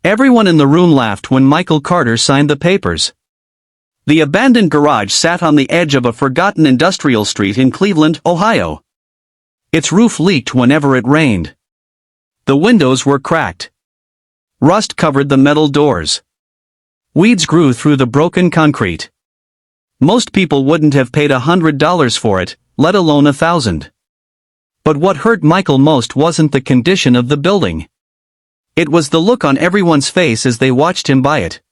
Everyone in the room laughed when Michael Carter signed the papers. The abandoned garage sat on the edge of a forgotten industrial street in Cleveland, Ohio. Its roof leaked whenever it rained. The windows were cracked. Rust covered the metal doors. Weeds grew through the broken concrete. Most people wouldn't have paid $100 for it, let alone $1,000. But what hurt Michael most wasn't the condition of the building. It was the look on everyone's face as they watched him buy it.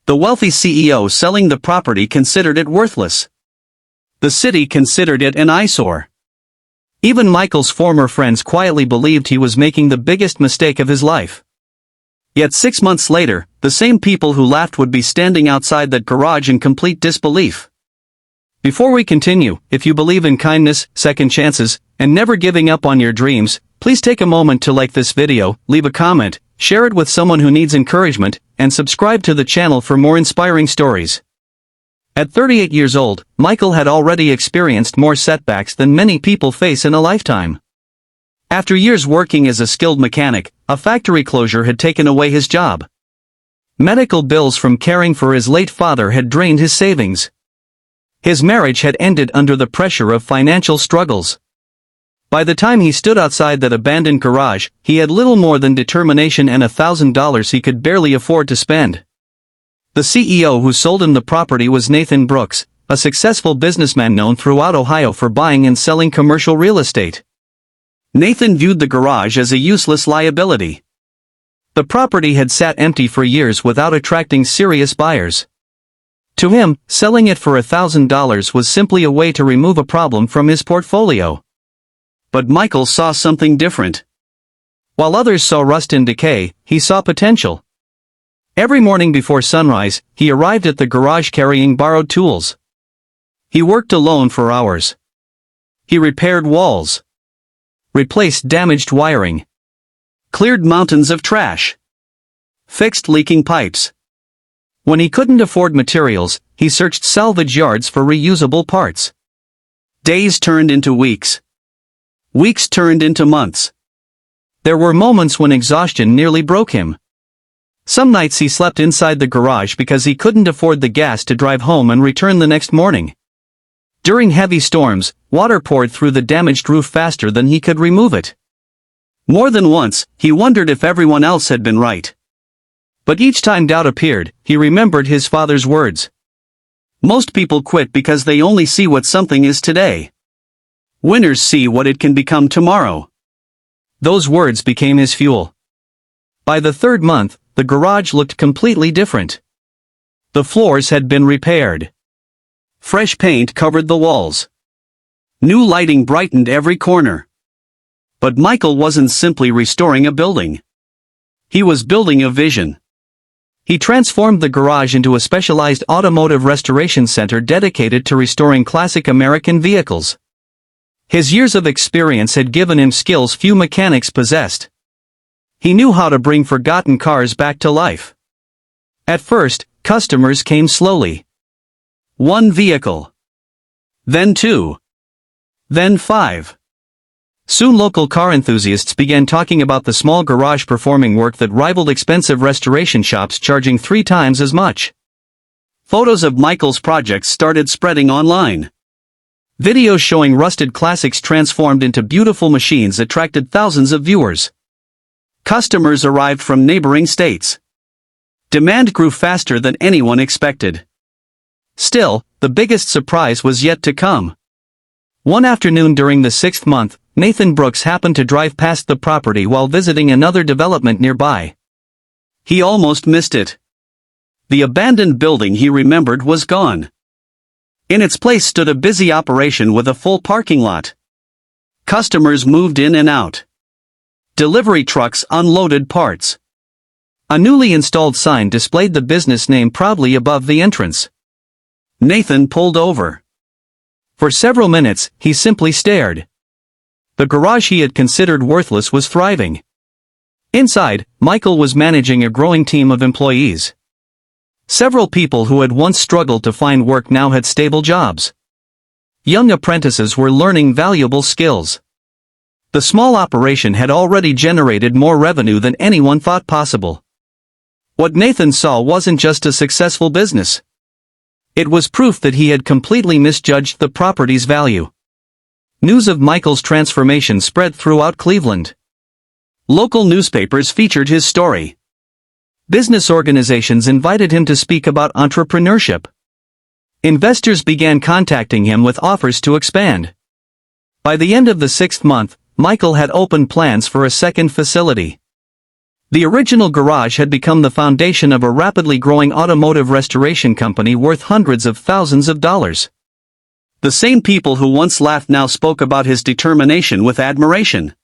The wealthy CEO selling the property considered it worthless. The city considered it an eyesore. Even Michael's former friends quietly believed he was making the biggest mistake of his life. Yet 6 months later, the same people who laughed would be standing outside that garage in complete disbelief. Before we continue, if you believe in kindness, second chances, and never giving up on your dreams, please take a moment to like this video, leave a comment, share it with someone who needs encouragement, and subscribe to the channel for more inspiring stories. At 38 years old, Michael had already experienced more setbacks than many people face in a lifetime. After years working as a skilled mechanic, a factory closure had taken away his job. Medical bills from caring for his late father had drained his savings. His marriage had ended under the pressure of financial struggles. By the time he stood outside that abandoned garage, he had little more than determination and $1,000 he could barely afford to spend. The CEO who sold him the property was Nathan Brooks, a successful businessman known throughout Ohio for buying and selling commercial real estate. Nathan viewed the garage as a useless liability. The property had sat empty for years without attracting serious buyers. To him, selling it for $1,000 was simply a way to remove a problem from his portfolio. But Michael saw something different. While others saw rust and decay, he saw potential. Every morning before sunrise, he arrived at the garage carrying borrowed tools. He worked alone for hours. He repaired walls, replaced damaged wiring, cleared mountains of trash, fixed leaking pipes. When he couldn't afford materials, he searched salvage yards for reusable parts. Days turned into weeks. Weeks turned into months. There were moments when exhaustion nearly broke him. Some nights he slept inside the garage because he couldn't afford the gas to drive home and return the next morning. During heavy storms, water poured through the damaged roof faster than he could remove it. More than once, he wondered if everyone else had been right. But each time doubt appeared, he remembered his father's words. Most people quit because they only see what something is today. Winners see what it can become tomorrow. Those words became his fuel. By the third month, the garage looked completely different. The floors had been repaired. Fresh paint covered the walls. New lighting brightened every corner. But Michael wasn't simply restoring a building. He was building a vision. He transformed the garage into a specialized automotive restoration center dedicated to restoring classic American vehicles. His years of experience had given him skills few mechanics possessed. He knew how to bring forgotten cars back to life. At first, customers came slowly. 1 vehicle. Then 2. Then 5. Soon local car enthusiasts began talking about the small garage performing work that rivaled expensive restoration shops charging 3 times as much. Photos of Michael's projects started spreading online. Videos showing rusted classics transformed into beautiful machines attracted thousands of viewers. Customers arrived from neighboring states. Demand grew faster than anyone expected. Still, the biggest surprise was yet to come. One afternoon during the 6th month, Nathan Brooks happened to drive past the property while visiting another development nearby. He almost missed it. The abandoned building he remembered was gone. In its place stood a busy operation with a full parking lot. Customers moved in and out. Delivery trucks unloaded parts. A newly installed sign displayed the business name proudly above the entrance. Nathan pulled over. For several minutes, he simply stared. The garage he had considered worthless was thriving. Inside, Michael was managing a growing team of employees. Several people who had once struggled to find work now had stable jobs. Young apprentices were learning valuable skills. The small operation had already generated more revenue than anyone thought possible. What Nathan saw wasn't just a successful business. It was proof that he had completely misjudged the property's value. News of Michael's transformation spread throughout Cleveland. Local newspapers featured his story. Business organizations invited him to speak about entrepreneurship. Investors began contacting him with offers to expand. By the end of the 6th month, Michael had opened plans for a second facility. The original garage had become the foundation of a rapidly growing automotive restoration company worth hundreds of thousands of dollars. The same people who once laughed now spoke about his determination with admiration.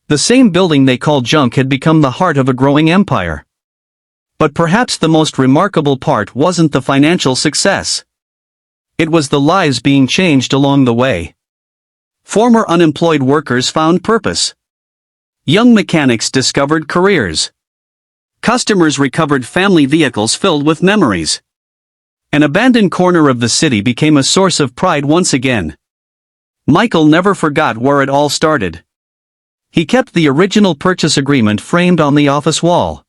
The same building they called junk had become the heart of a growing empire. But perhaps the most remarkable part wasn't the financial success. It was the lives being changed along the way. Former unemployed workers found purpose. Young mechanics discovered careers. Customers recovered family vehicles filled with memories. An abandoned corner of the city became a source of pride once again. Michael never forgot where it all started. He kept the original purchase agreement framed on the office wall.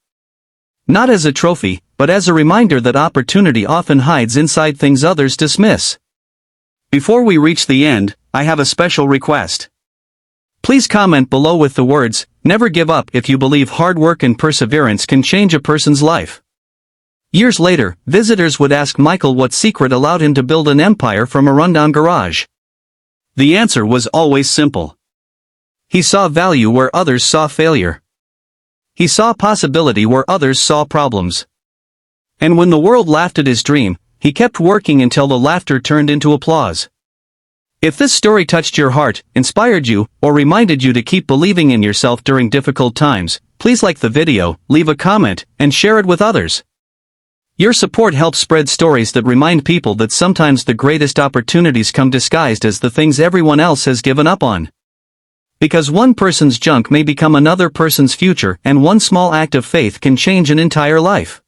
Not as a trophy, but as a reminder that opportunity often hides inside things others dismiss. Before we reach the end, I have a special request. Please comment below with the words, "Never give up," if you believe hard work and perseverance can change a person's life. Years later, visitors would ask Michael what secret allowed him to build an empire from a rundown garage. The answer was always simple. He saw value where others saw failure. He saw possibility where others saw problems. And when the world laughed at his dream, he kept working until the laughter turned into applause. If this story touched your heart, inspired you, or reminded you to keep believing in yourself during difficult times, please like the video, leave a comment, and share it with others. Your support helps spread stories that remind people that sometimes the greatest opportunities come disguised as the things everyone else has given up on. Because one person's junk may become another person's future, and one small act of faith can change an entire life.